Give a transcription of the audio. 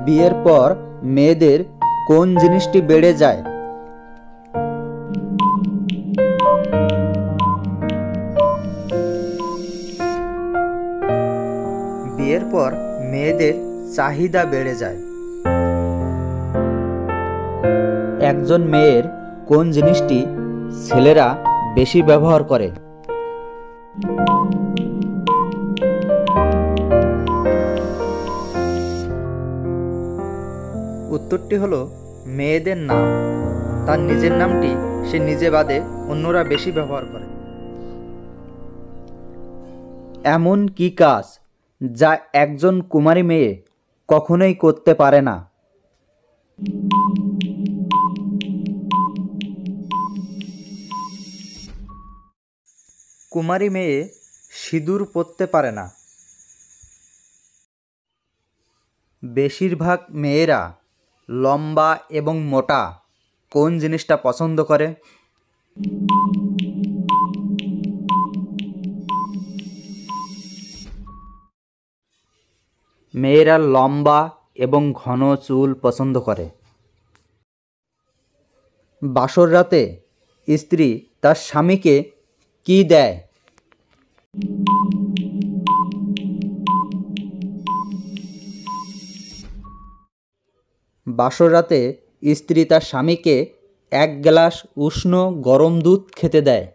বিয়ের পর মেয়েদের কোন জিনিসটি বেড়ে যায়? বিয়ের পর মেয়েদের চাহিদা বেড়ে যায়। একজন মেয়ের কোন জিনিসটি ছেলেরা বেশি ব্যবহার করে? উত্তরটি হলো মেয়েদের নাম। তার নিজের নামটি সে নিজে বাদে অন্যরা বেশি ব্যবহার করে। এমন কি কাজ যা একজন কুমারী মেয়ে কখনোই করতে পারে না? কুমারী মেয়ে সিঁদুর পরতে পারে না। বেশিরভাগ মেয়েরা লম্বা এবং মোটা কোন জিনিসটা পছন্দ করে? মেয়েরা লম্বা এবং ঘন চুল পছন্দ করে। বাসর রাতে স্ত্রী তার স্বামীকে কি দেয়? বাসর রাতে স্ত্রী তার স্বামীকে 1 গ্লাস উষ্ণ গরম দুধ খেতে দেয়।